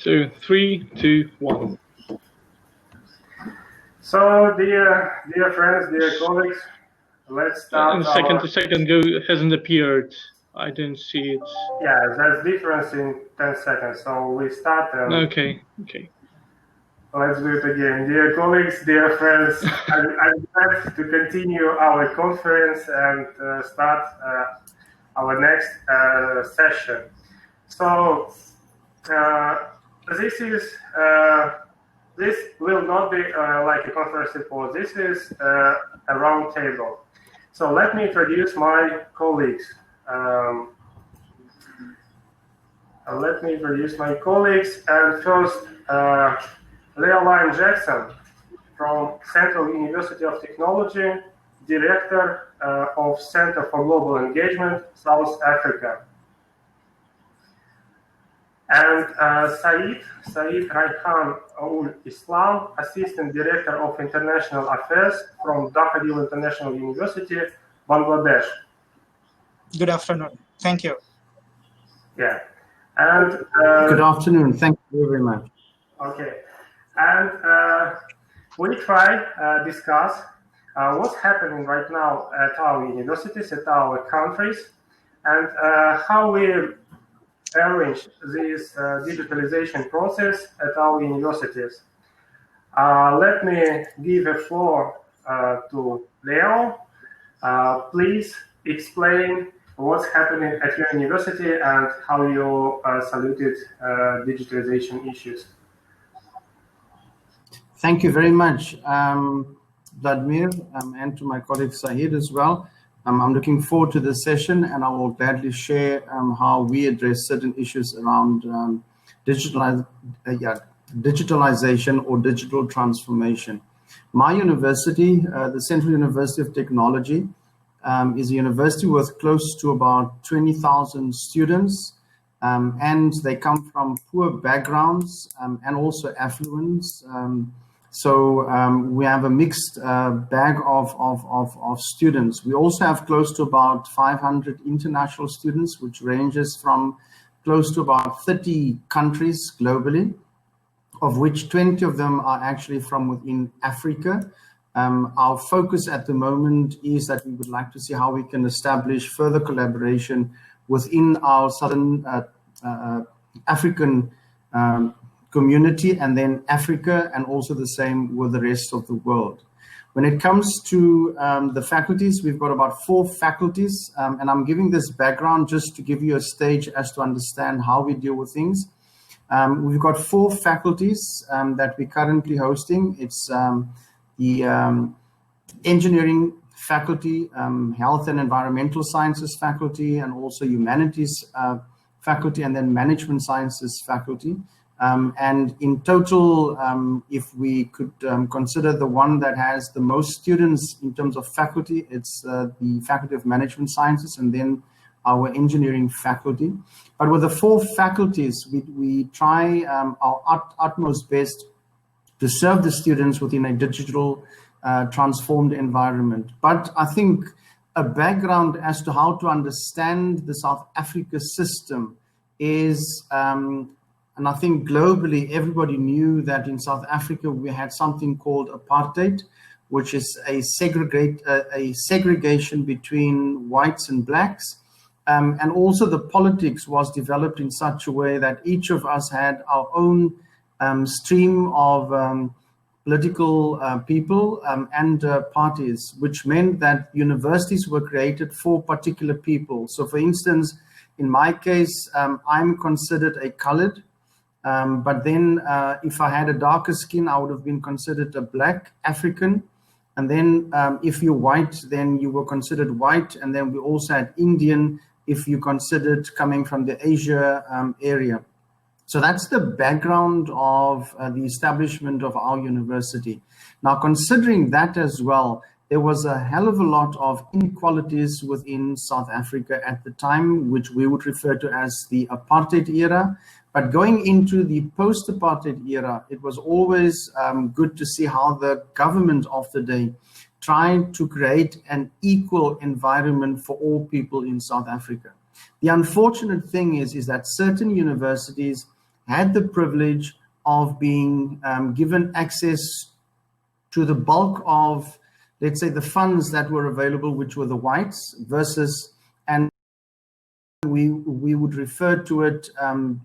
So 3, 2, 1. So, dear friends, dear colleagues, let's start. The second go hasn't appeared. I don't see it. Yeah, there's difference in 10 seconds. So we start. Okay. Let's do it again. Dear colleagues, dear friends, I'm glad to continue our conference and start our next session. So this will not be like a conference report. This is a round table. So let me introduce my colleagues. And first, Leolyn from Central University of Technology, Director of Center for Global Engagement, South Africa. And Syed Raihan-Ul-Islam, Assistant Director of International Affairs from Daffodil International University, Bangladesh. Good afternoon. Thank you. Yeah. And good afternoon. Thank you very much. Okay. And we try discuss what's happening right now at our universities, at our countries, and how we arrange this digitalization process at our universities. Let me give the floor to Leo. Please explain what's happening at your university and how you saluted digitalization issues. Thank you very much, Vladimir, and to my colleague Syed as well. I'm looking forward to this session, and I will gladly share how we address certain issues around digitalization or digital transformation. My university, the Central University of Technology, is a university with close to about 20,000 students, and they come from poor backgrounds and also affluence. So we have a mixed bag of students. We also have close to about 500 international students, which ranges from close to about 30 countries globally, of which 20 of them are actually from within Africa. Our focus at the moment is that we would like to see how we can establish further collaboration within our Southern African community, and then Africa, and also the same with the rest of the world. When it comes to the faculties, we've got about 4 faculties, and I'm giving this background just to give you a stage as to understand how we deal with things. We've got 4 faculties that we're currently hosting. It's the engineering faculty, health and environmental sciences faculty, and also humanities faculty, and then management sciences faculty. And in total, if we could consider the one that has the most students in terms of faculty, it's the Faculty of Management Sciences, and then our engineering faculty. But with the 4 faculties, we try our utmost best to serve the students within a digital transformed environment. But I think a background as to how to understand the South Africa system is, and I think globally, everybody knew that in South Africa, we had something called apartheid, which is a segregation between whites and blacks. And also the politics was developed in such a way that each of us had our own stream of political people and parties, which meant that universities were created for particular people. So for instance, in my case, I'm considered a colored, but then if I had a darker skin, I would have been considered a black African. And then if you're white, then you were considered white. And then we also had Indian if you considered coming from the Asia area. So that's the background of the establishment of our university. Now, considering that as well, there was a hell of a lot of inequalities within South Africa at the time, which we would refer to as the apartheid era. But going into the post-apartheid era, it was always good to see how the government of the day tried to create an equal environment for all people in South Africa. The unfortunate thing is that certain universities had the privilege of being given access to the bulk of, let's say, the funds that were available, which were the whites, versus, and we would refer to it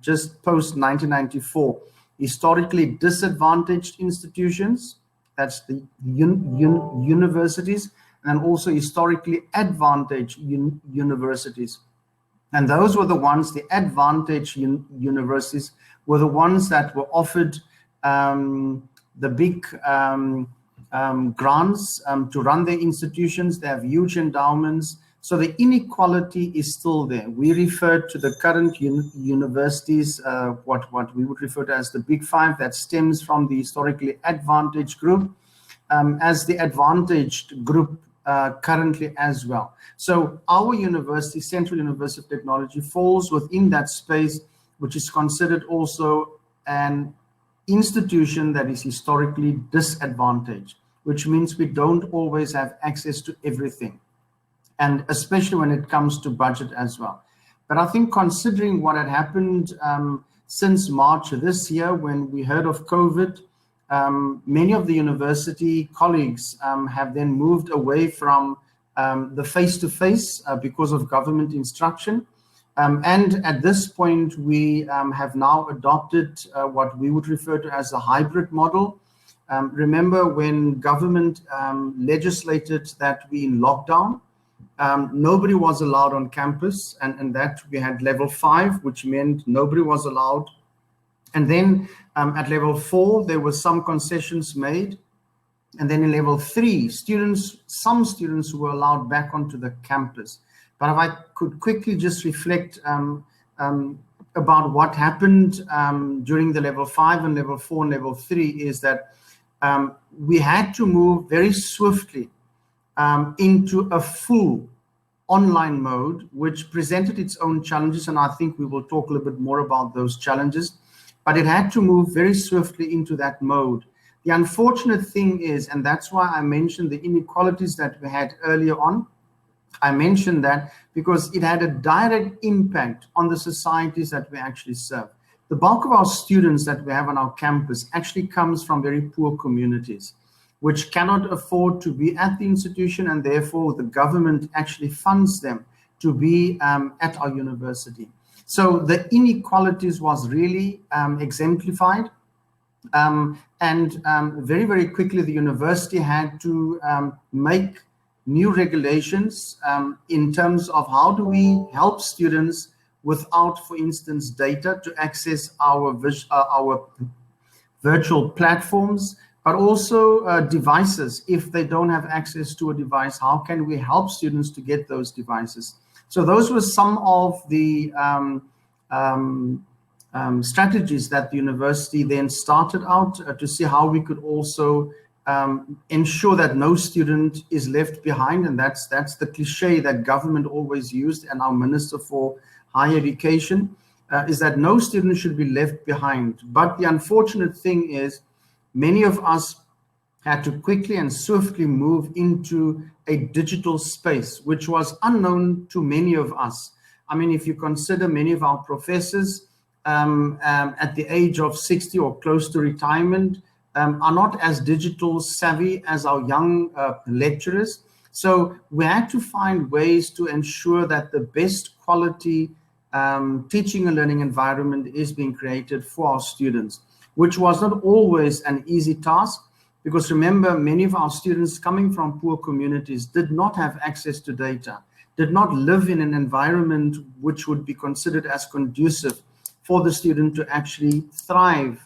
just post 1994, historically disadvantaged institutions, that's the universities, and also historically advantaged universities. And those were the ones, the advantaged universities were the ones that were offered the big grants to run their institutions. They have huge endowments. So the inequality is still there. We refer to the current universities, what we would refer to as the Big Five, that stems from the historically advantaged group, as the advantaged group currently as well. So our university, Central University of Technology, falls within that space, which is considered also an institution that is historically disadvantaged, which means we don't always have access to everything, and especially when it comes to budget as well. But I think considering what had happened since March of this year, when we heard of COVID, many of the university colleagues have then moved away from the face-to-face because of government instruction. And at this point, we have now adopted what we would refer to as a hybrid model. Remember when government legislated that we in lockdown, nobody was allowed on campus, and that we had level 5, which meant nobody was allowed. And then at level 4, there were some concessions made. And then in level 3, some students were allowed back onto the campus. But if I could quickly just reflect about what happened during the level 5 and level 4 and level 3 is that we had to move very swiftly into a full online mode, which presented its own challenges. And I think we will talk a little bit more about those challenges. But it had to move very swiftly into that mode. The unfortunate thing is, and that's why I mentioned the inequalities that we had earlier on, I mentioned that because it had a direct impact on the societies that we actually serve. The bulk of our students that we have on our campus actually comes from very poor communities, which cannot afford to be at the institution, and therefore the government actually funds them to be at our university. So the inequalities was really exemplified. And very, very quickly, the university had to make new regulations in terms of how do we help students without, for instance, data to access our virtual platforms, but also devices. If they don't have access to a device, how can we help students to get those devices? So those were some of the strategies that the university then started out to see how we could also ensure that no student is left behind. And that's the cliche that government always used, and our Minister for Higher Education, is that no student should be left behind. But the unfortunate thing is many of us had to quickly and swiftly move into a digital space, which was unknown to many of us. I mean, if you consider many of our professors at the age of 60 or close to retirement are not as digital savvy as our young lecturers. So we had to find ways to ensure that the best quality teaching and learning environment is being created for our students, which was not always an easy task. Because remember, many of our students coming from poor communities did not have access to data, did not live in an environment which would be considered as conducive for the student to actually thrive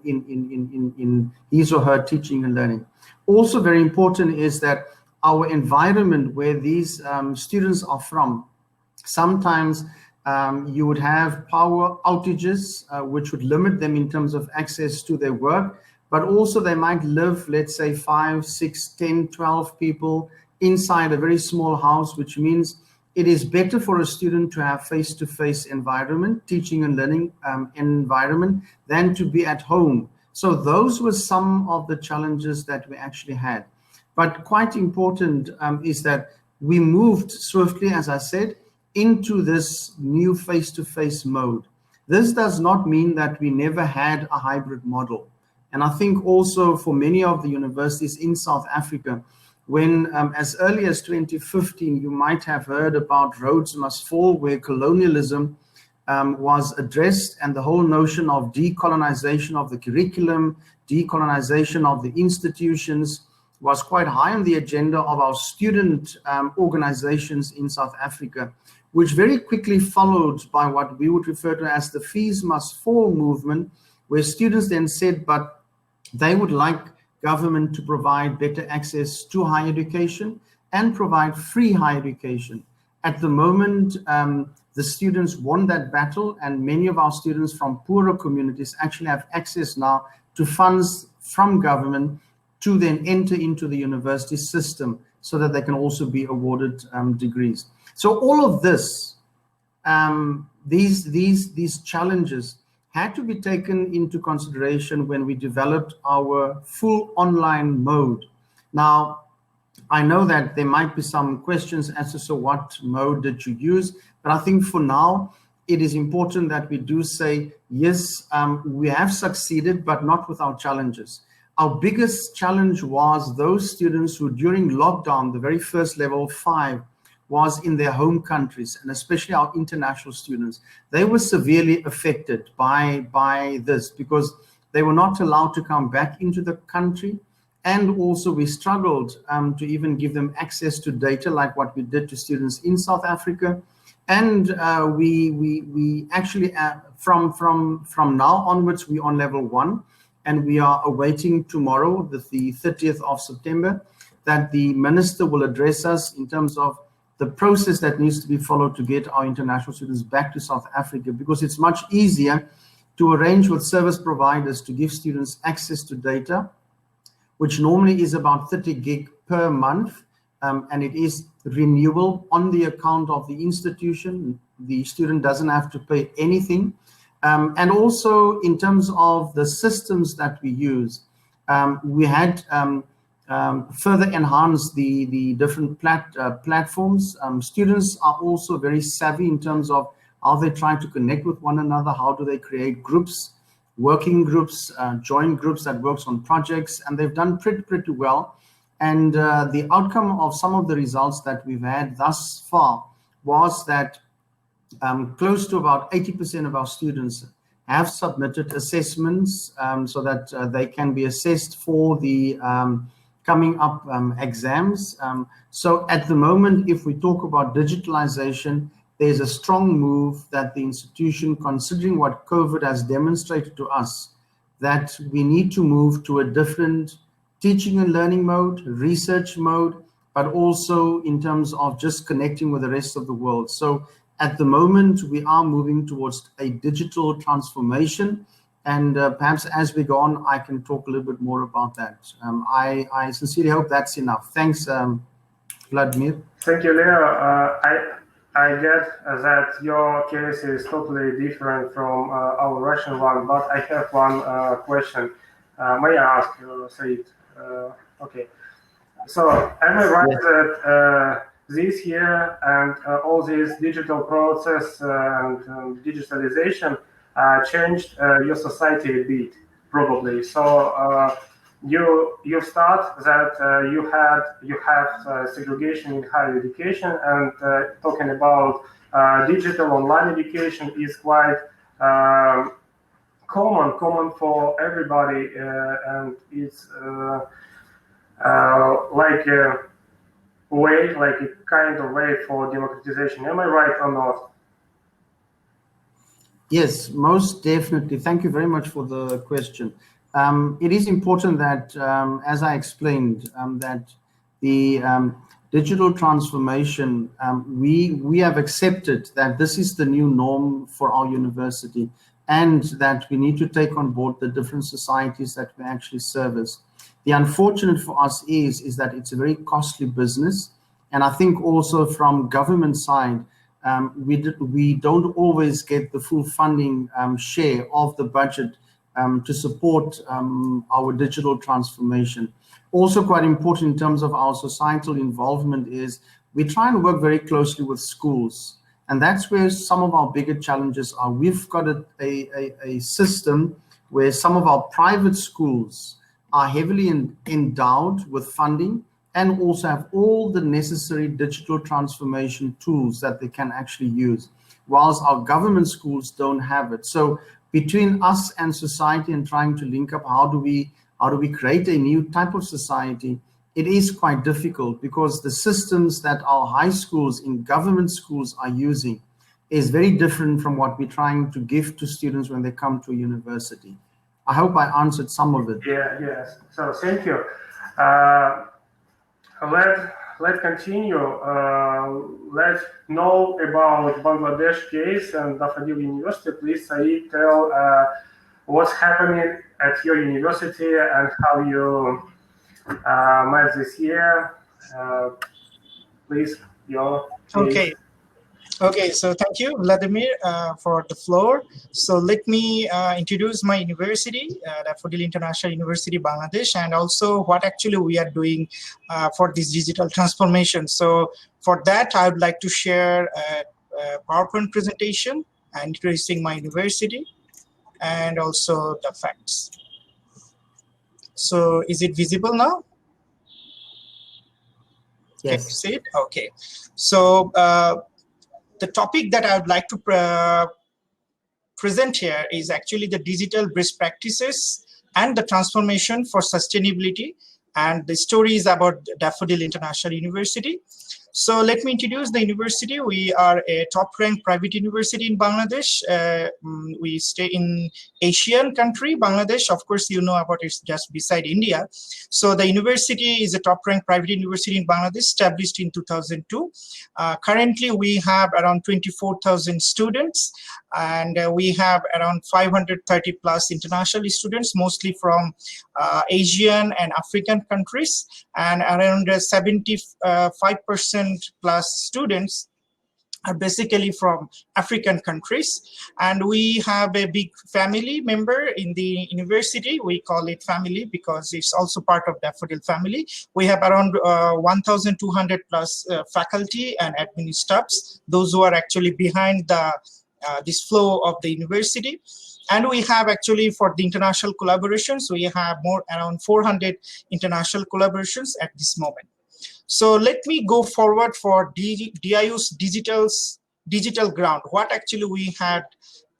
in his or her teaching and learning. Also very important is that our environment where these students are from, sometimes you would have power outages, which would limit them in terms of access to their work. But also they might live, let's say 5, 6, 10, 12 people inside a very small house, which means it is better for a student to have face-to-face environment, teaching and learning environment, than to be at home. So those were some of the challenges that we actually had. But quite important is that we moved swiftly, as I said, into this new face-to-face mode. This does not mean that we never had a hybrid model. And I think also for many of the universities in South Africa, when as early as 2015, you might have heard about Rhodes Must Fall, where colonialism was addressed, and the whole notion of decolonization of the curriculum, decolonization of the institutions was quite high on the agenda of our student organizations in South Africa, which very quickly followed by what we would refer to as the Fees Must Fall movement, where students then said, but they would like government to provide better access to higher education and provide free higher education. At the moment, the students won that battle, and many of our students from poorer communities actually have access now to funds from government to then enter into the university system so that they can also be awarded degrees. So all of this, these challenges had to be taken into consideration when we developed our full online mode. Now, I know that there might be some questions as to so what mode did you use, but I think for now, it is important that we do say, yes, we have succeeded, but not without challenges. Our biggest challenge was those students who during lockdown, the very first level 5, was in their home countries, and especially our international students. They were severely affected by this because they were not allowed to come back into the country. And also we struggled to even give them access to data like what we did to students in South Africa. And we actually, from now onwards, we're on level 1, and we are awaiting tomorrow, the 30th of September, that the minister will address us in terms of the process that needs to be followed to get our international students back to South Africa, because it's much easier to arrange with service providers to give students access to data, which normally is about 30 gig per month, and it is renewable on the account of the institution. The student doesn't have to pay anything. And also in terms of the systems that we use, we had further enhanced the different platforms. Students are also very savvy in terms of how they try to connect with one another, how do they create groups, working groups, joint groups that works on projects, and they've done pretty well. And the outcome of some of the results that we've had thus far was that close to about 80% of our students have submitted assessments so that they can be assessed for the coming up exams. So at the moment, if we talk about digitalization, there's a strong move that the institution, considering what COVID has demonstrated to us, that we need to move to a different teaching and learning mode, research mode, but also in terms of just connecting with the rest of the world. So at the moment, we are moving towards a digital transformation. And perhaps as we go on, I can talk a little bit more about that. I sincerely hope that's enough. Thanks, Vladimir. Thank you, Leo. I get that your case is totally different from our Russian one, but I have one question. May I ask, Syed? Okay. So am I right that this year and all this digital process and digitalization changed your society a bit, probably? So you start that you have segregation in higher education, and talking about digital online education is quite common for everybody, and it's like a way, like a kind of way for democratization. Am I right or not? Yes, most definitely. Thank you very much for the question. It is important that, as I explained, that the digital transformation, we have accepted that this is the new norm for our university, and that we need to take on board the different societies that we actually service. The unfortunate for us is that it's a very costly business, and I think also from government side, we don't always get the full funding share of the budget to support our digital transformation. Also quite important in terms of our societal involvement is we try and work very closely with schools. And that's where some of our bigger challenges are. We've got a system where some of our private schools are heavily endowed with funding and also have all the necessary digital transformation tools that they can actually use, whilst our government schools don't have it. So between us and society and trying to link up, how do we create a new type of society, it is quite difficult because the systems that our high schools in government schools are using is very different from what we're trying to give to students when they come to university. I hope I answered some of it. Yeah, yes. So thank you. Let's continue. Let's know about Bangladesh case and Daffodil University. Please, Syed, tell what's happening at your university and how you met this year. Please, your case. Okay, so thank you, Vladimir, for the floor. So let me introduce my university, Daffodil International University, Bangladesh, and also what actually we are doing for this digital transformation. So for that, I would like to share a PowerPoint presentation introducing my university and also the facts. So is it visible now? Yes. Can you see it? Okay. So the topic that I would like to present here is actually the digital best practices and the transformation for sustainability. And the story is about Daffodil International University. So let me introduce the university. We are a top-ranked private university in Bangladesh. We stay in Asian country, Bangladesh. Of course, you know about it, just beside India. So the university is a top-ranked private university in Bangladesh, established in 2002. Currently, we have around 24,000 students, and we have around 530 plus international students, mostly from Asian and African countries, and around 75% plus students are basically from African countries. And we have a big family member in the university. We call it family because it's also part of Daffodil family. We have around 1,200 plus faculty and admin staffs, those who are actually behind the this flow of the university. And we have actually, for the international collaborations, we have around 400 international collaborations at this moment. So let me go forward for DIU's digital ground, what actually we had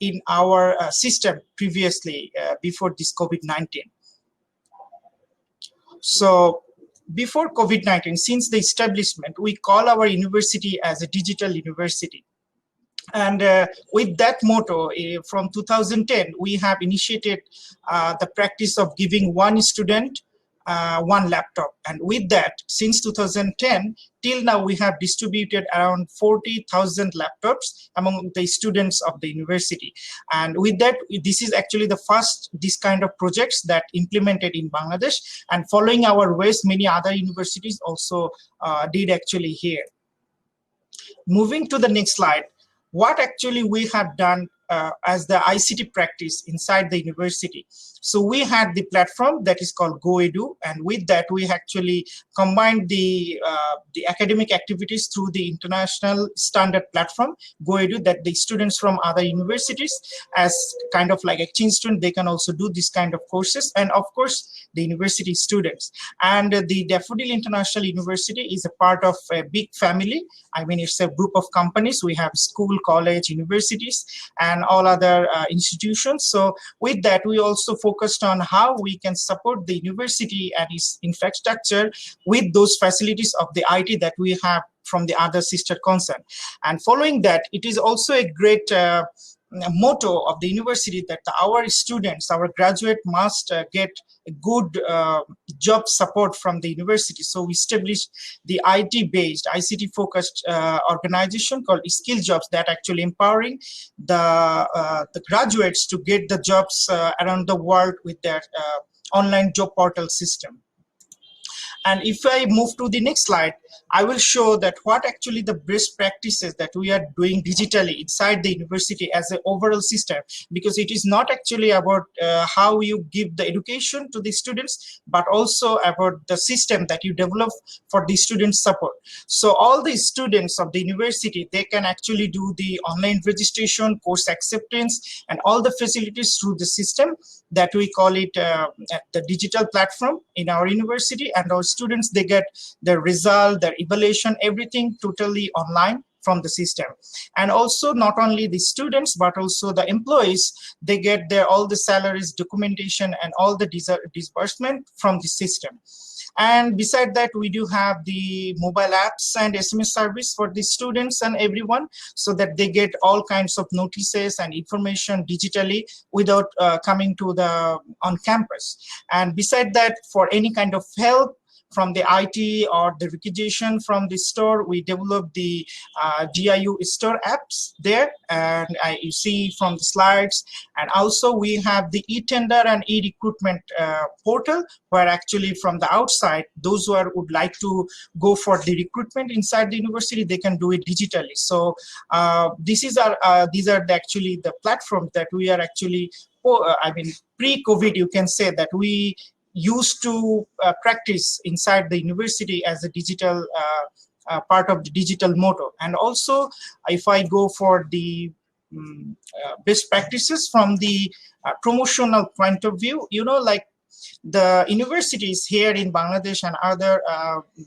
in our system previously before this COVID-19. So before COVID-19, since the establishment, we call our university as a digital university. And with that motto, from 2010, we have initiated the practice of giving one student one laptop. And with that, since 2010 till now, we have distributed around 40,000 laptops among the students of the university. And with that, this is actually the first this kind of projects that implemented in Bangladesh. And following our ways, many other universities also did actually here. Moving to the next slide, what actually we have done as the ICT practice inside the university. So we had the platform that is called GoEdu, and with that we actually combined the academic activities through the international standard platform GoEdu, that the students from other universities, as kind of like exchange student, they can also do this kind of courses, and of course the university students. And the Daffodil International University is a part of a big family. I mean, it's a group of companies. We have school, college, universities, and all other institutions. So with that, we also focused on how we can support the university and its infrastructure with those facilities of the IT that we have from the other sister concern. And following that, it is also a great motto of the university that our students, our graduate must get a good job support from the university. So we established the IT-based, ICT-focused organization called Skill Jobs, that actually empowering the graduates to get the jobs around the world with their online job portal system. And if I move to the next slide, I will show that what actually the best practices that we are doing digitally inside the university as an overall system, because it is not actually about how you give the education to the students, but also about the system that you develop for the student support. So all the students of the university, they can actually do the online registration, course acceptance, and all the facilities through the system that we call it the digital platform in our university. And our students, they get their result, their evaluation, everything totally online from the system. And also not only the students, but also the employees, they get their all the salaries, documentation, and all the disbursement from the system. And beside that, we do have the mobile apps and SMS service for the students and everyone, so that they get all kinds of notices and information digitally without coming to the on campus. And beside that, for any kind of help from the IT or the requisition from the store, we developed the DIU store apps there, and you see from the slides. And also we have the e-tender and e-recruitment portal, where actually from the outside, those who would like to go for the recruitment inside the university, they can do it digitally. So these are actually the platforms that we are actually, pre-COVID, you can say that we used to practice inside the university as a digital part of the digital motto. And also, if I go for the best practices from the promotional point of view, like the universities here in Bangladesh and other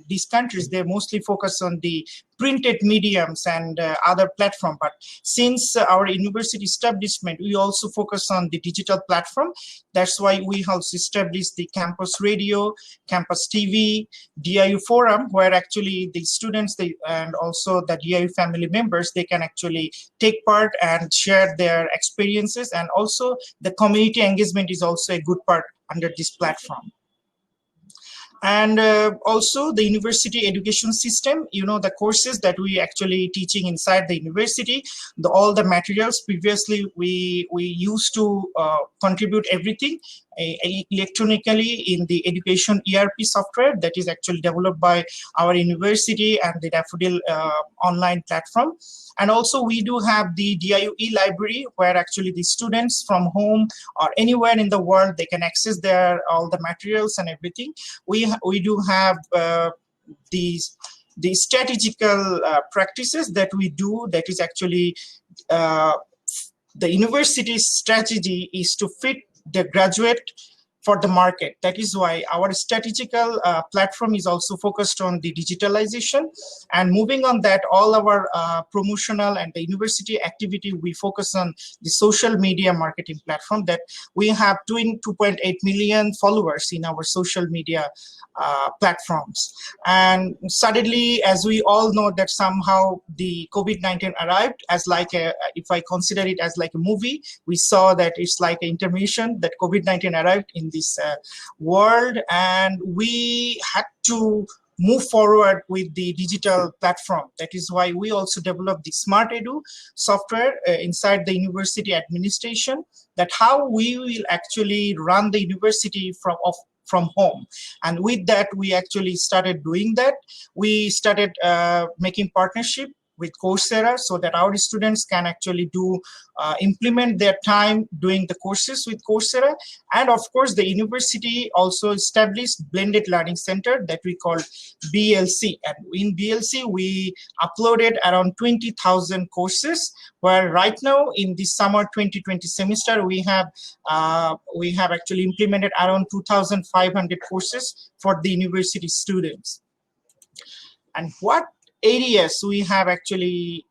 these countries, they mostly focus on the printed mediums and other platform. But since our university establishment, we also focus on the digital platform. That's why we have established the campus radio, campus TV, DIU forum, where actually the students and also the DIU family members, they can actually take part and share their experiences. And also the community engagement is also a good part under this platform. And also the university education system, the courses that we actually teaching inside the university, all the materials previously we used to contribute everything electronically in the education ERP software that is actually developed by our university and the Daffodil online platform. And also we do have the DIU e-library, where actually the students from home or anywhere in the world, they can access all the materials and everything. We do have the strategical practices that we do, that is actually the university's strategy is to fit the graduate for the market. That is why our strategical platform is also focused on the digitalization. And moving on that, all our promotional and the university activity, we focus on the social media marketing platform, that we have 2.8 million followers in our social media platforms. And suddenly, as we all know, that somehow the COVID-19 arrived as like if I consider it as like a movie, we saw that it's like an intermission, that COVID-19 arrived in this world, and we had to move forward with the digital platform. That is why we also developed the Smart Edu software inside the university administration, that how we will actually run the university from home. And with that, we actually started doing that. We started making partnership with Coursera, so that our students can actually implement their time doing the courses with Coursera. And of course, the university also established Blended Learning Center that we call BLC. And in BLC, we uploaded around 20,000 courses, where right now in the summer 2020 semester, we have actually implemented around 2,500 courses for the university students. And what areas we have actually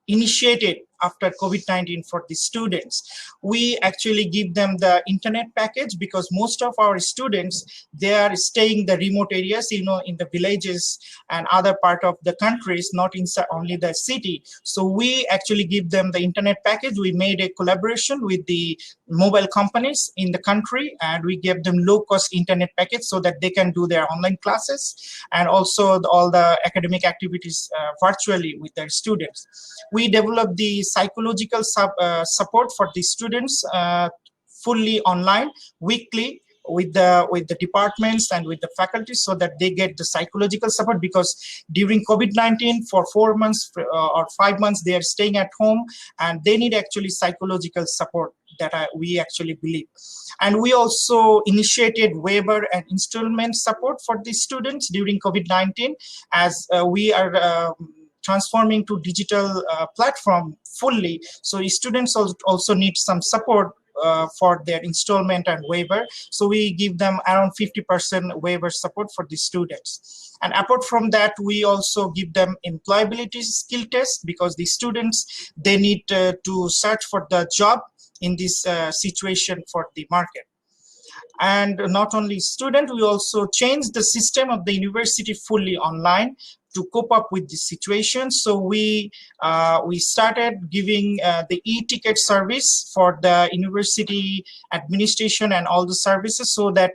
initiated after COVID-19 for the students? We actually give them the internet package, because most of our students, they are staying in the remote areas, in the villages and other part of the countries, not inside only the city. So we actually give them the internet package. We made a collaboration with the mobile companies in the country, and we gave them low-cost internet package so that they can do their online classes and also all the academic activities virtually with their students. We developed the psychological support for the students fully online, weekly, with the departments and with the faculties, so that they get the psychological support, because during COVID-19 for 4 months or 5 months they are staying at home, and they need actually psychological support, that we actually believe. And we also initiated waiver and installment support for the students during COVID-19, as we are transforming to digital platform fully. So students also need some support for their installment and waiver. So we give them around 50% waiver support for the students. And apart from that, we also give them employability skill test, because the students, they need to search for the job in this situation for the market. And not only student, we also changed the system of the university fully online to cope up with the situation. So we started giving the e-ticket service for the university administration and all the services, so that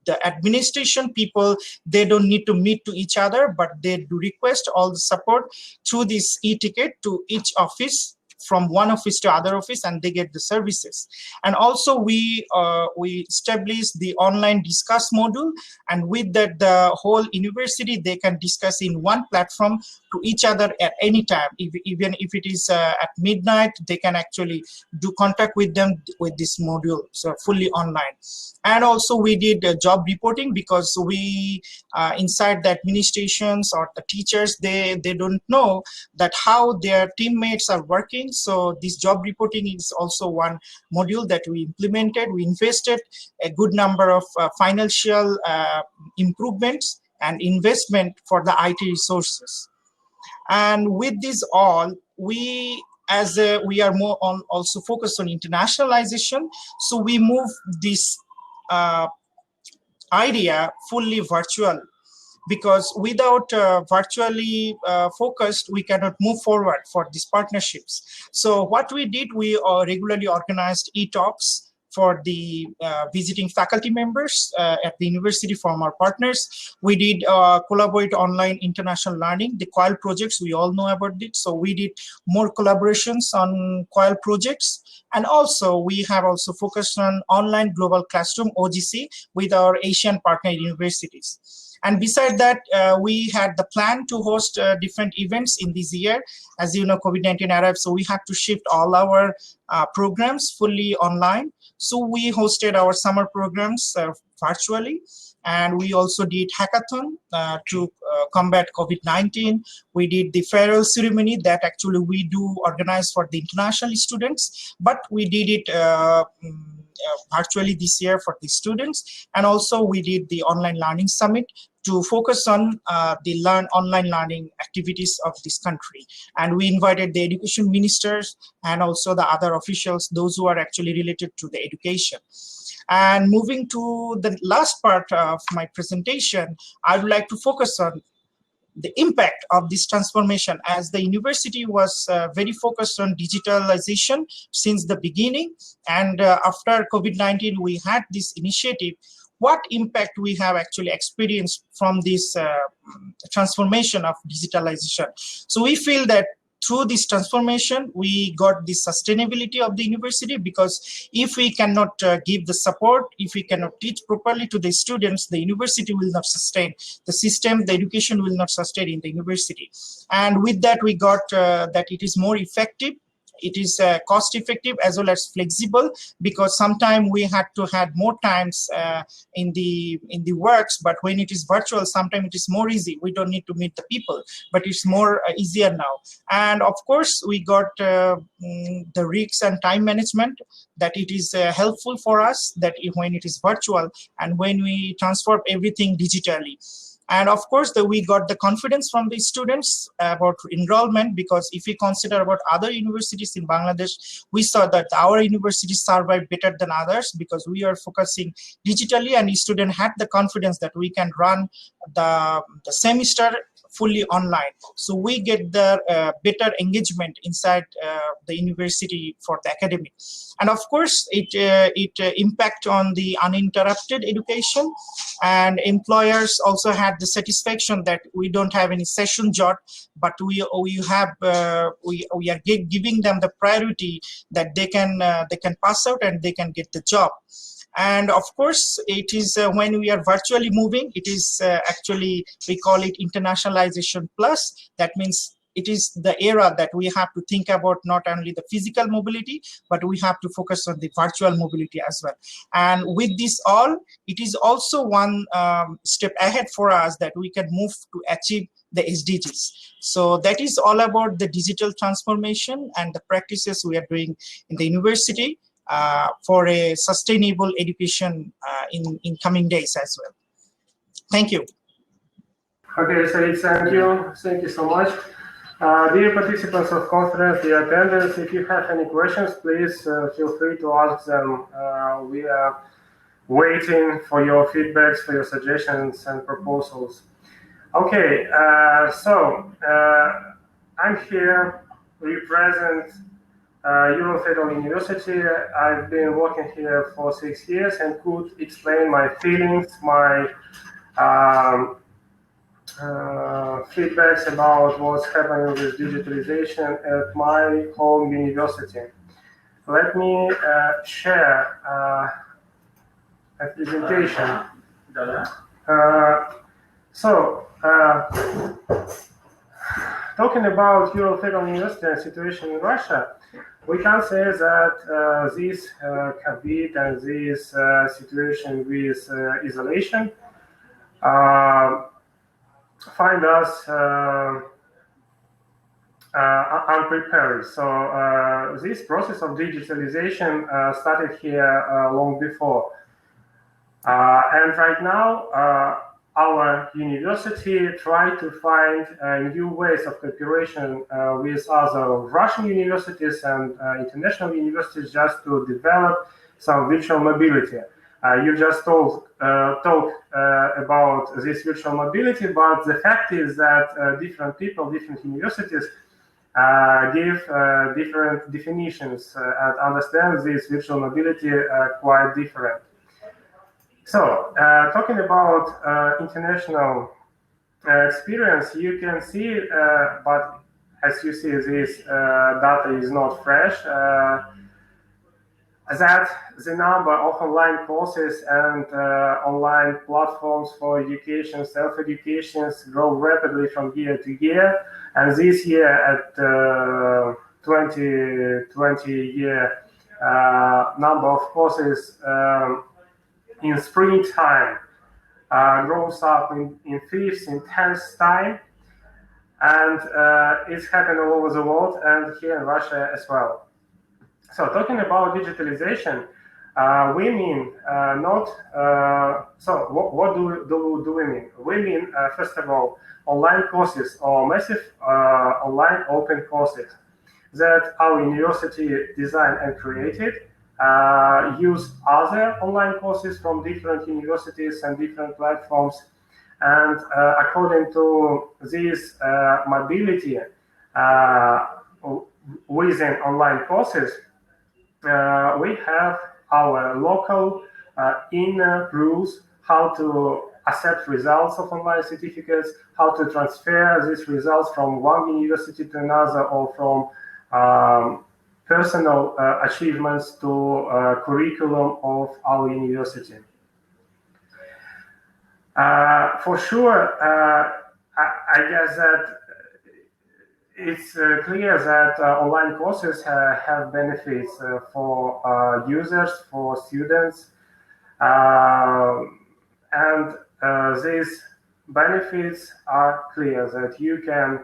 the administration people, they don't need to meet to each other, but they do request all the support through this e-ticket to each office, from one office to other office, and they get the services. And also we established the online discuss module, and with that the whole university, they can discuss in one platform to each other at any time. Even if it is at midnight, they can actually do contact with them with this module, so fully online. And also we did job reporting, because we inside the administrations or the teachers, they don't know that how their teammates are working. So this job reporting is also one module that we implemented. We invested a good number of financial improvements and investment for the IT resources. And with this all, we are more on also focused on internationalization. So we move this idea fully virtual, because without virtually focused, we cannot move forward for these partnerships. So what we did, we regularly organized e-talks for the visiting faculty members at the university from our partners. We did collaborate online international learning, the COIL projects, we all know about it. So we did more collaborations on COIL projects. And also we have also focused on online global classroom, OGC, with our Asian partner universities. And beside that, we had the plan to host different events in this year. As you know, COVID-19 arrived, so we had to shift all our programs fully online. So we hosted our summer programs virtually. And we also did hackathon to combat COVID-19. We did the farewell ceremony that actually we do organize for the international students, but we did it virtually this year for the students. And also we did the online learning summit to focus on the online learning activities of this country. And we invited the education ministers and also the other officials, those who are actually related to the education. And moving to the last part of my presentation, I would like to focus on the impact of this transformation, as the university was very focused on digitalization since the beginning. And after COVID-19, we had this initiative. What impact we have actually experienced from this transformation of digitalization? So we feel that through this transformation, we got the sustainability of the university, because if we cannot give the support, if we cannot teach properly to the students, the university will not sustain. The system, the education will not sustain in the university. And with that, we got that it is more effective. It is cost effective as well as flexible, because sometimes we had to have more times in the works, but when it is virtual, sometimes it is more easy. We don't need to meet the people, but it's more easier now. And of course, we got the risks and time management, that it is helpful for us, that when it is virtual and when we transfer everything digitally. And of course, we got the confidence from the students about enrollment, because if we consider about other universities in Bangladesh, we saw that our university survived better than others, because we are focusing digitally, and the student had the confidence that we can run the semester fully online. So we get the better engagement inside the university for the academic. And of course, it impact on the uninterrupted education, and employers also had the satisfaction that we don't have any session job, but we are giving them the priority that they can pass out and they can get the job. And of course, it is when we are virtually moving, it is actually, we call it internationalization plus. That means it is the era that we have to think about not only the physical mobility, but we have to focus on the virtual mobility as well. And with this all, it is also one step ahead for us that we can move to achieve the SDGs. So that is all about the digital transformation and the practices we are doing in the university for a sustainable education in coming days as well. Thank you. Okay, Syed, thank you. Thank you so much. Dear participants of conference, dear attendants, if you have any questions, please feel free to ask them. We are waiting for your feedbacks, for your suggestions and proposals. Okay, so I'm here represent Ural Federal University. I've been working here for 6 years and could explain my feelings, my feedbacks about what's happening with digitalization at my home university. Let me share a presentation. Talking about Ural Federal University and situation in Russia, we can say that this COVID and this situation with isolation find us unprepared. So this process of digitalization started here long before. And right now, our university tried to find new ways of cooperation with other Russian universities and international universities just to develop some virtual mobility. You just talked about this virtual mobility, but the fact is that different people, different universities give different definitions and understand this virtual mobility quite different. So, talking about international experience, you can see, but as you see, this data is not fresh, that the number of online courses and online platforms for education, self-education grow rapidly from year to year. And this year at 2020 year, number of courses in springtime grows up in fifth, in 10th time. And it's happening all over the world and here in Russia as well. So talking about digitalization, we mean not, so what do we mean? We mean, first of all, online courses or massive online open courses that our university designed and created, use other online courses from different universities and different platforms. And according to this mobility within online courses, we have our local inner rules, how to accept results of online certificates, how to transfer these results from one university to another, or from personal achievements to curriculum of our university. For sure, I guess that it's clear that online courses have benefits for users, for students, and these benefits are clear that you can,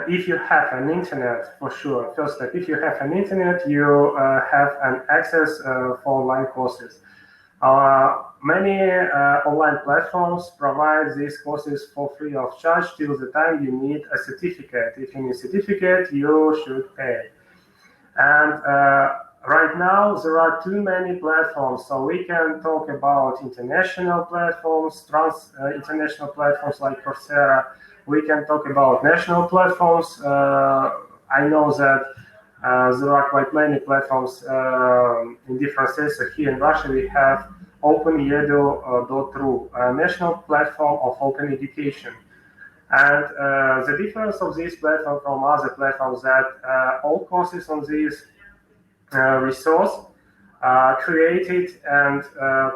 if you have an internet, for sure, first step, if you have an internet, you have an access for online courses. Many online platforms provide these courses for free of charge till the time you need a certificate. If you need a certificate, you should pay. And right now, there are too many platforms, so we can talk about international platforms, international platforms like Coursera. We can talk about national platforms. I know that there are quite many platforms in different states. So here in Russia, we have OpenEdu.ru, a national platform of open education. And the difference of this platform from other platforms that all courses on this resource created and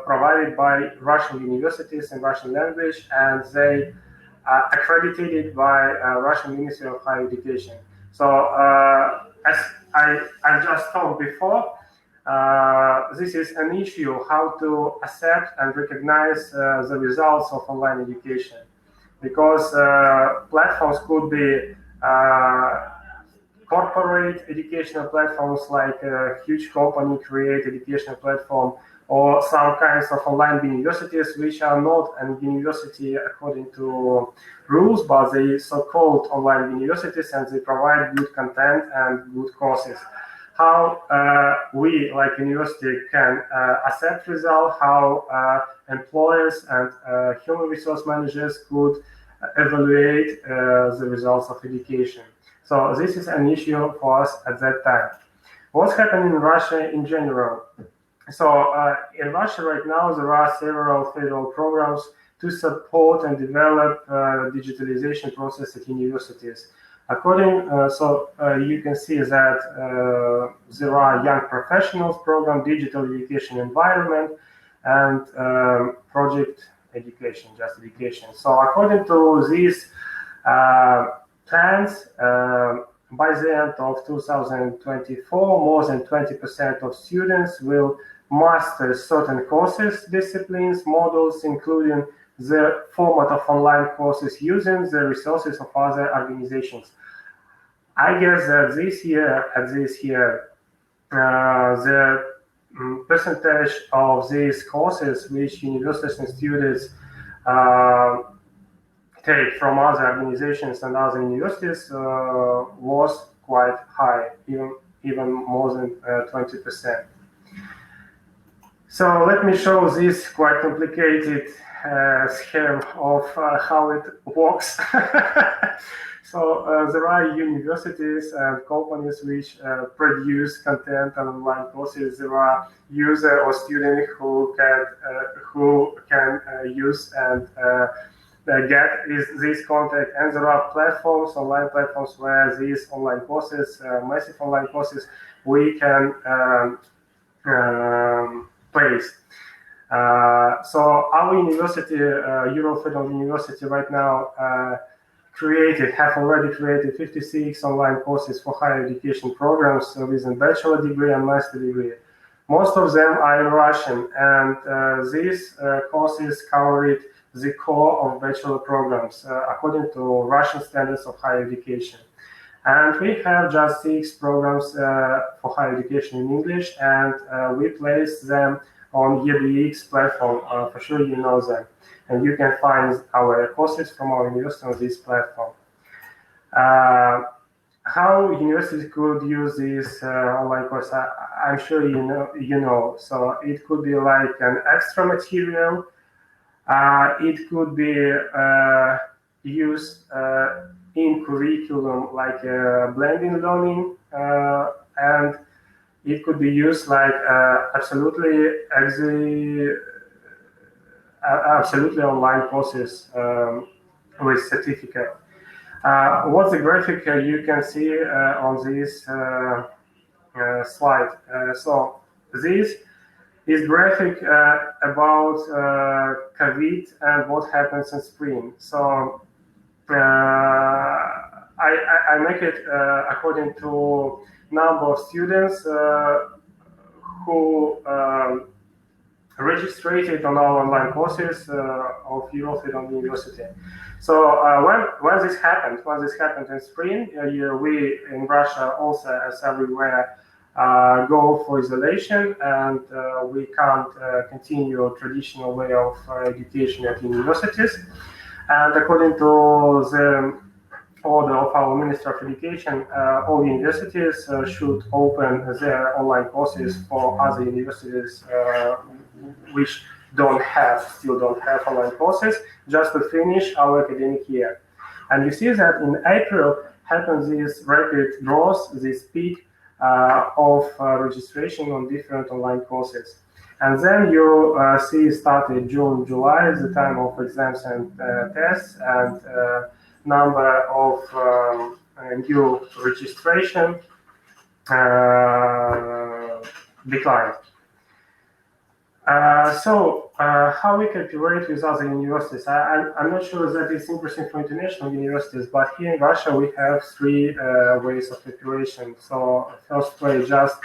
provided by Russian universities in Russian language, and they accredited by Russian Ministry of Higher Education. So as I just talked before, this is an issue how to accept and recognize the results of online education, because platforms could be corporate educational platforms, like a huge company create educational platform, or some kinds of online universities which are not a university according to rules, but they so-called online universities, and they provide good content and good courses. How we, like university, can accept results, how employers and human resource managers could evaluate the results of education. So this is an issue for us at that time. What's happening in Russia in general? So in Russia right now, there are several federal programs to support and develop digitalization process at universities. You can see that there are young professionals program, digital education environment, and project education, just education. So according to these plans, by the end of 2024, more than 20% of students will master certain courses, disciplines, modules, including the format of online courses using the resources of other organizations. I guess that this year, the percentage of these courses which universities and students take from other organizations and other universities was quite high, even more than 20%. So let me show this quite complicated scheme of how it works. So there are universities and companies which produce content and online courses. There are user or student who can use and get this content, and there are platforms, online platforms, where these online courses, massive online courses, we can place. So our university, Ural Federal University, right now have already created 56 online courses for higher education programs with a bachelor degree and master degree. Most of them are in Russian, and these courses covered the core of bachelor programs according to Russian standards of higher education. And we have just 6 programs for higher education in English, and we place them on EduX platform. For sure you know them. And you can find our courses from our university on this platform. How universities could use this online course, I'm sure you know. So it could be like an extra material. It could be used in curriculum, like blended learning, and it could be used like absolutely online courses with certificate. What's the graphic you can see on this slide? So this is graphic about COVID and what happens in spring. So I make it according to number of students who registered on our online courses of Ural Federal University. So when this happened in spring, we in Russia also, as everywhere, go for isolation, and we can't continue traditional way of education at universities. And according to the order of our Minister of Education, all universities should open their online courses for other universities which still don't have online courses, just to finish our academic year. And you see that in April happens this rapid growth, this peak of registration on different online courses. And then you see started June, July, the time of exams and tests, and number of new registration declined. How we cooperate with other universities? I'm not sure that it's interesting for international universities, but here in Russia we have three ways of cooperation. So first way, just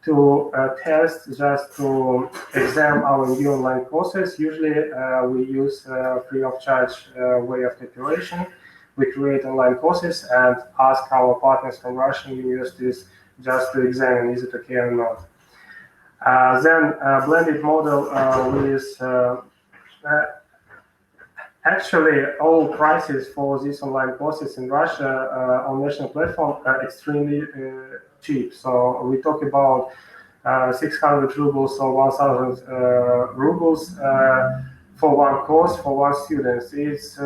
to test, just to examine our new online courses. Usually we use free of charge way of cooperation. We create online courses and ask our partners from Russian universities just to examine is it okay or not. Then blended model with actually all prices for these online courses in Russia on national platform are extremely cheap. So we talk about 600 rubles or 1,000 rubles for one course for one student. It's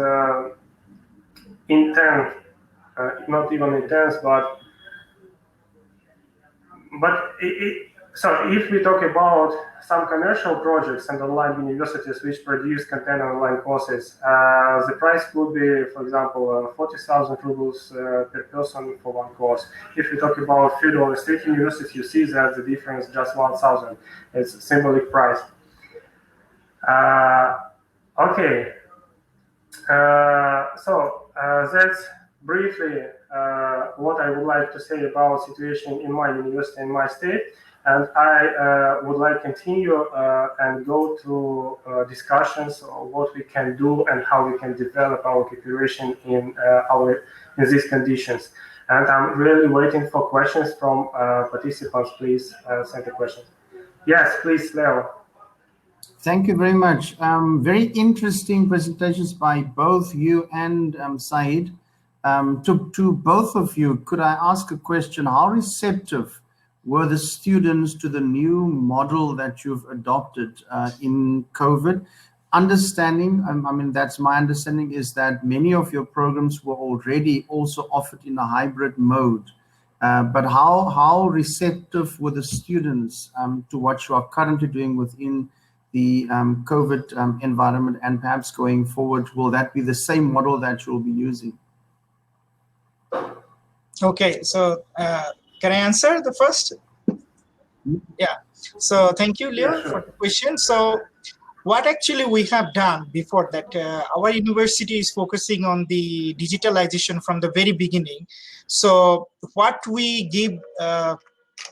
intense, not even intense, but so if we talk about some commercial projects and online universities which produce content on online courses, the price could be, for example, 40,000 rubles per person for one course. If we talk about federal and state universities, you see that the difference is just 1,000. It's a symbolic price. Okay. That's briefly what I would like to say about situation in my university, in my state. And I would like to continue and go to discussions on what we can do and how we can develop our cooperation in these conditions. And I'm really waiting for questions from participants. Please send the questions. Yes, please, Leo. Thank you very much. Very interesting presentations by both you and Syed. To both of you, could I ask a question? How receptive were the students to the new model that you've adopted in COVID? Understanding, I mean, that's my understanding, is that many of your programs were already also offered in a hybrid mode. But how receptive were the students to what you are currently doing within the COVID environment, and perhaps going forward, will that be the same model that you'll be using? Okay, so can I answer the first? Yeah, so thank you, Leo, for the question. So what actually we have done before that, our university is focusing on the digitalization from the very beginning. So what we give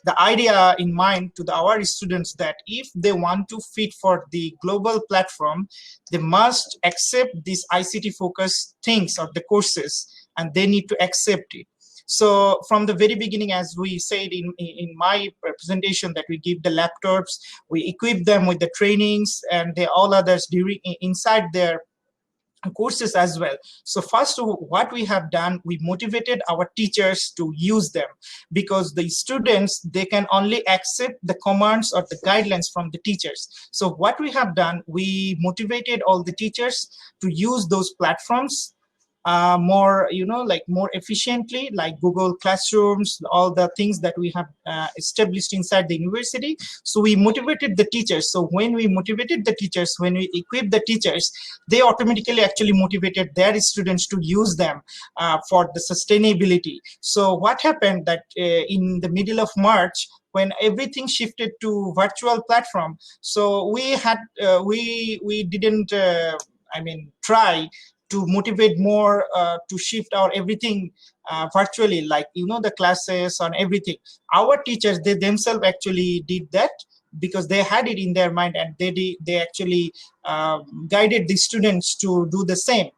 the idea in mind to our students that if they want to fit for the global platform, they must accept these ICT focused things or the courses, and they need to accept it. So from the very beginning, as we said in my presentation, that we give the laptops, we equip them with the trainings and all others inside their courses as well. So first, what we have done, we motivated our teachers to use them, because the students, they can only accept the commands or the guidelines from the teachers. So what we have done, we motivated all the teachers to use those platforms more, more efficiently, like Google Classrooms, all the things that we have established inside the university. So we motivated the teachers. So when we motivated the teachers, when we equipped the teachers, they automatically actually motivated their students to use them for the sustainability. So what happened that in the middle of March, when everything shifted to virtual platform, so we had we didn't try to motivate more to shift our everything virtually, like the classes on everything. Our teachers, they themselves actually did that, because they had it in their mind, and they actually guided the students to do the same.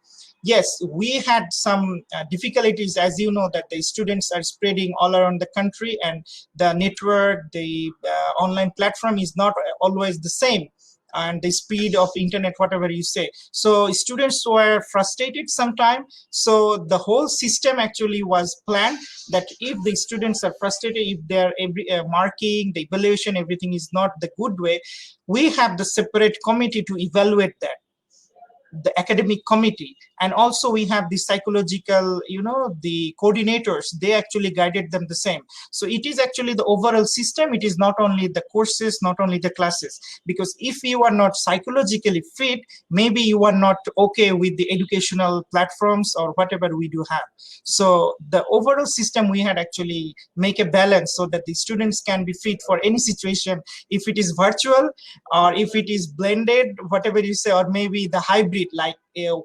Yes, we had some difficulties, as you know, that the students are spreading all around the country, and the network, the online platform is not always the same, and the speed of internet, whatever you say. So students were frustrated sometimes. So the whole system actually was planned that if the students are frustrated, if their marking, the evaluation, everything is not the good way, we have the separate committee to evaluate that. the academic committee, and also we have the psychological, the coordinators, they actually guided them the same. So it is actually the overall system. It is not only the courses, not only the classes, because if you are not psychologically fit, maybe you are not okay with the educational platforms or whatever we do have. So the overall system, we had actually make a balance so that the students can be fit for any situation, if it is virtual or if it is blended, whatever you say, or maybe the hybrid, like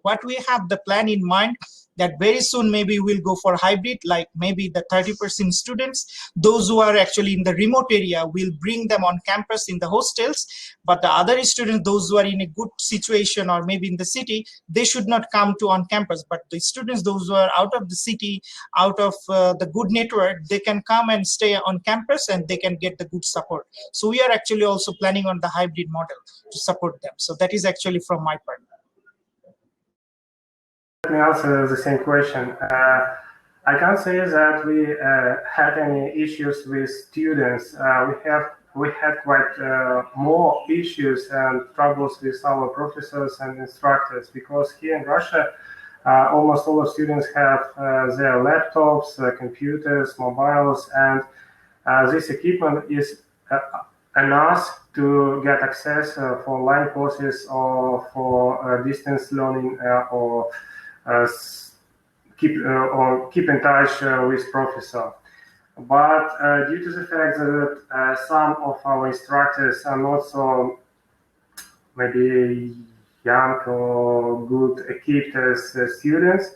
what we have the plan in mind, that very soon maybe we'll go for hybrid, like maybe the 30% students, those who are actually in the remote area, we'll bring them on campus in the hostels, but the other students, those who are in a good situation or maybe in the city, they should not come to on campus. But the students, those who are out of the city, out of the good network, they can come and stay on campus and they can get the good support. So we are actually also planning on the hybrid model to support them. So that is actually from my part. Let me answer the same question. I can't say that we had any issues with students. We had quite more issues and troubles with our professors and instructors, because here in Russia, almost all the students have their laptops, computers, mobiles, and this equipment is enough to get access for online courses or for distance learning or keep in touch with professor. But due to the fact that some of our instructors are not so maybe young or good equipped as students,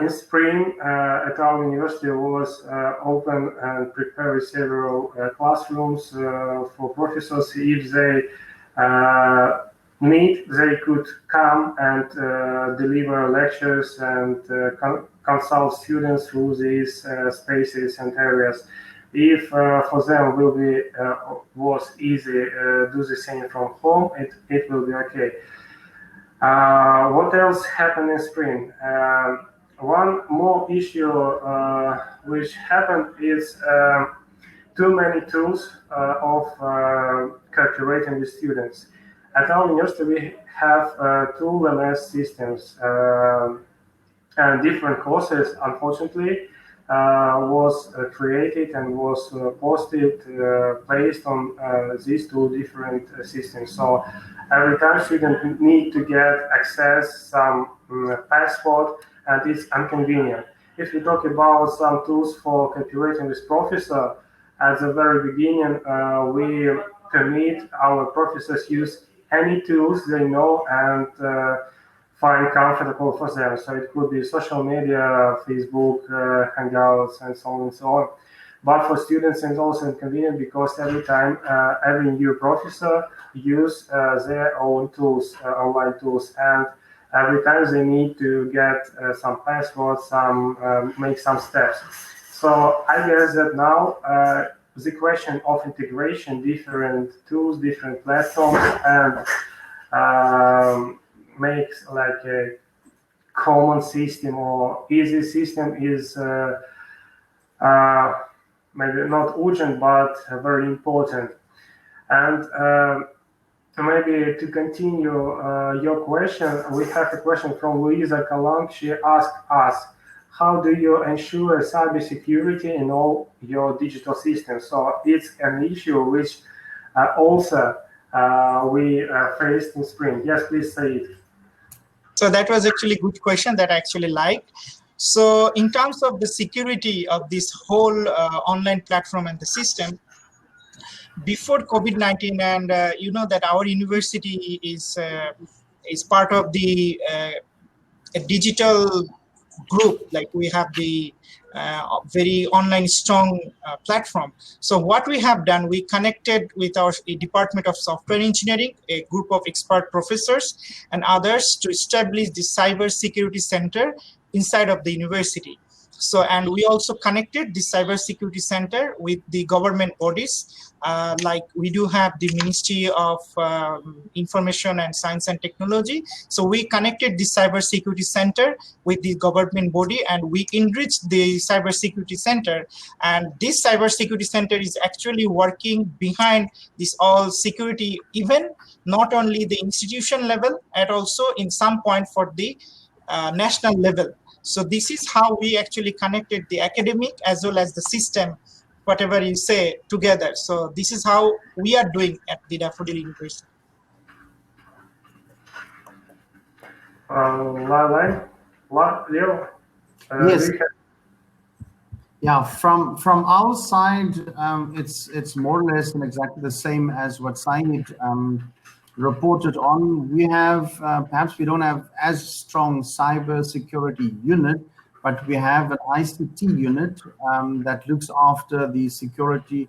in spring at our university was open and prepared several classrooms for professors. If they need, they could come and deliver lectures and consult students through these spaces and areas. If for them was easy do the same from home, it will be okay. What else happened in spring? One more issue which happened is too many tools of calculating with students. At our university, we have two LMS systems, and different courses, unfortunately, was created and was posted based on these two different systems. So every time students need to get access some passport, and it's inconvenient. If we talk about some tools for calculating with professor, at the very beginning, we permit our professors use any tools they know and find comfortable for them. So it could be social media, Facebook, Hangouts, and so on and so on. But for students, it's also inconvenient because every time, every new professor use their own tools, online tools, and every time they need to get some passwords, make some steps. So I guess that now the question of integration, different tools, different platforms, and makes like a common system or easy system is maybe not urgent, but very important. And maybe to continue your question, we have a question from Louisa Kalang. She asked us, how do you ensure cybersecurity in all your digital systems? So it's an issue which also we faced in spring. Yes, please say it. So that was actually a good question that I actually liked. So in terms of the security of this whole online platform and the system, before COVID-19, and you know that our university is part of the a digital group, like we have the very online strong platform. So what we have done, we connected with our Department of Software Engineering, a group of expert professors and others, to establish the cyber security center inside of the university. So, and we also connected the cybersecurity center with the government bodies. Like we do have the Ministry of Information and Science and Technology. So we connected the cybersecurity center with the government body, and we enriched the cybersecurity center. And this cybersecurity center is actually working behind this all security, even not only the institution level, and also in some point for the national level. So this is how we actually connected the academic as well as the system, whatever you say, together. So this is how we are doing at the Daffodil University. Leolyn, Leo, Yes. do you have Yeah, from our side, it's more or less and exactly the same as what Syed reported on. We have perhaps we don't have as strong cyber security unit, but we have an ICT unit that looks after the security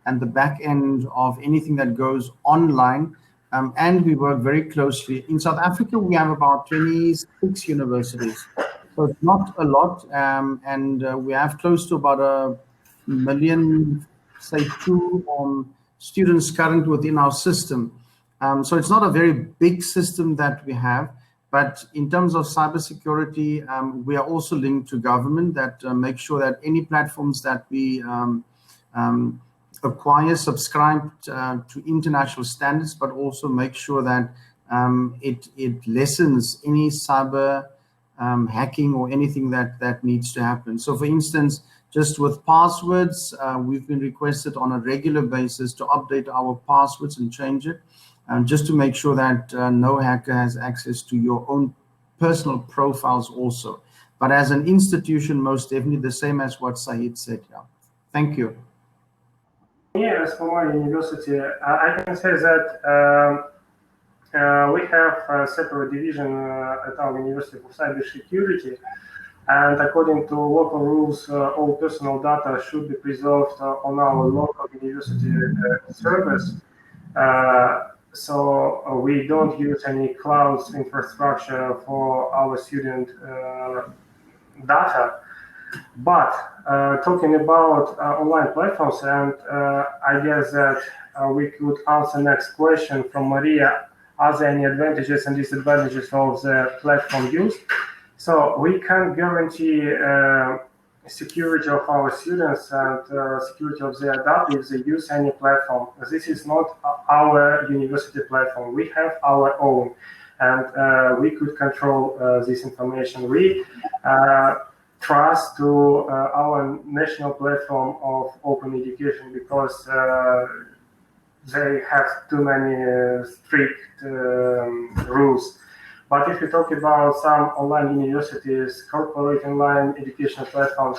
and the back end of anything that goes online. And we work very closely. In South Africa, we have about 26 universities. So it's not a lot, and we have close to about a million, say, two students current within our system. So it's not a very big system that we have, but in terms of cybersecurity, we are also linked to government that make sure that any platforms that we acquire subscribe to international standards, but also make sure that it lessens any cyber hacking or anything that needs to happen. So for instance, just with passwords, we've been requested on a regular basis to update our passwords and change it, just to make sure that no hacker has access to your own personal profiles also. But as an institution, most definitely the same as what Syed said. Yeah. Thank you. As for my university, I can say that we have a separate division at our University for Cybersecurity, and according to local rules, all personal data should be preserved on our local university servers. So we don't use any cloud infrastructure for our student data. But talking about online platforms, and I guess that we could answer next question from Maria. Are there any advantages and disadvantages of the platform use? So we can guarantee security of our students and security of their data if they use any platform. This is not our university platform. We have our own, and we could control this information. We trust to our national platform of open education because they have too many strict rules. But if you talk about some online universities, corporate online education platforms,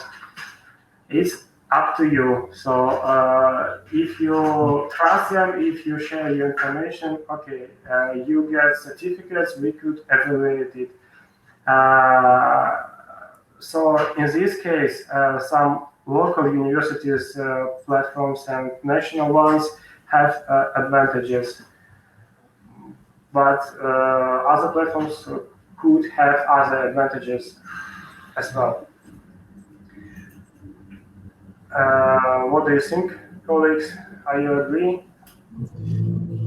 it's up to you. So if you trust them, if you share your information, okay, you get certificates, we could evaluate it. So in this case, some local universities, platforms, and national ones have advantages, but other platforms could have other advantages as well. What do you think, colleagues? Are you agree?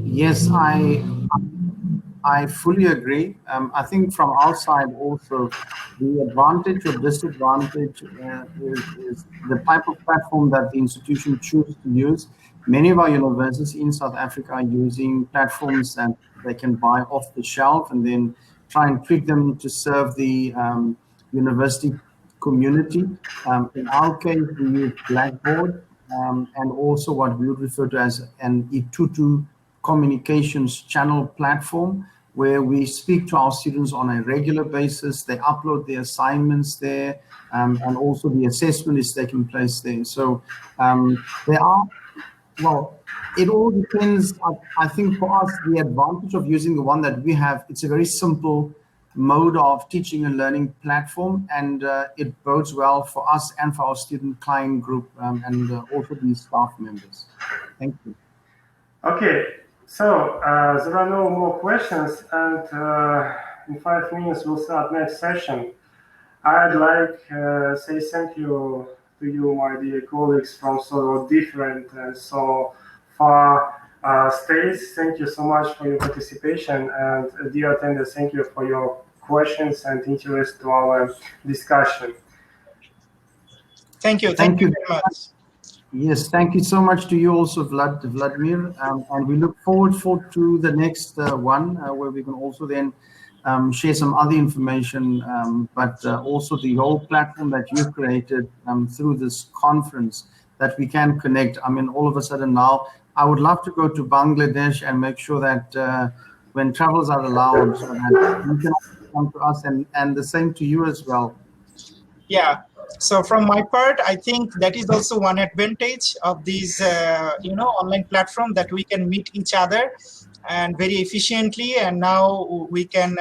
Yes, I fully agree. I think from our side also, the advantage or disadvantage is the type of platform that the institution chooses to use. Many of our universities in South Africa are using platforms that they can buy off the shelf and then try and tweak them to serve the university community. In our case, we use Blackboard and also what we would refer to as an Itutu communications channel platform, where we speak to our students on a regular basis. They upload their assignments there, and also the assessment is taking place there. So there are, well, it all depends. I think for us, the advantage of using the one that we have, it's a very simple mode of teaching and learning platform, and it bodes well for us and for our student client group and also the staff members. Thank you. Okay, so there are no more questions, and in 5 minutes we'll start next session. I'd like say thank you to you, my dear colleagues from so different and so far states. Thank you so much for your participation, and dear attendants, thank you for your questions and interest to our discussion. Thank you. Thank you Very much. Yes, thank you so much to you also, Vladimir. And we look forward to the next one where we can also then share some other information, but also the whole platform that you've created through this conference that we can connect. I mean, all of a sudden now, I would love to go to Bangladesh and make sure that when travels are allowed, that you can come to us, and the same to you as well. Yeah. So from my part, I think that is also one advantage of these, online platform, that we can meet each other and very efficiently. And now we can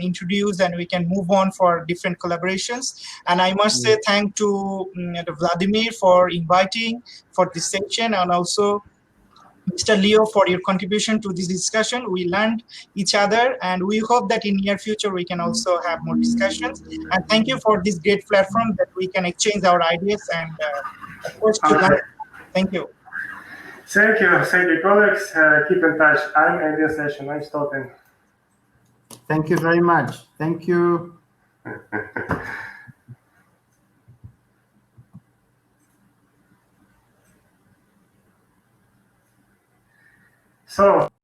introduce and we can move on for different collaborations. And I must say thank to Vladimir for inviting for this session, and also Mr. Leo for your contribution to this discussion. We learned each other, and we hope that in near future we can also have more discussions. And thank you for this great platform that we can exchange our ideas and of course to learn. Thank you. Thank you, colleagues. Keep in touch. I'm ending the session. I'm stopping. Thank you very much. Thank you. So.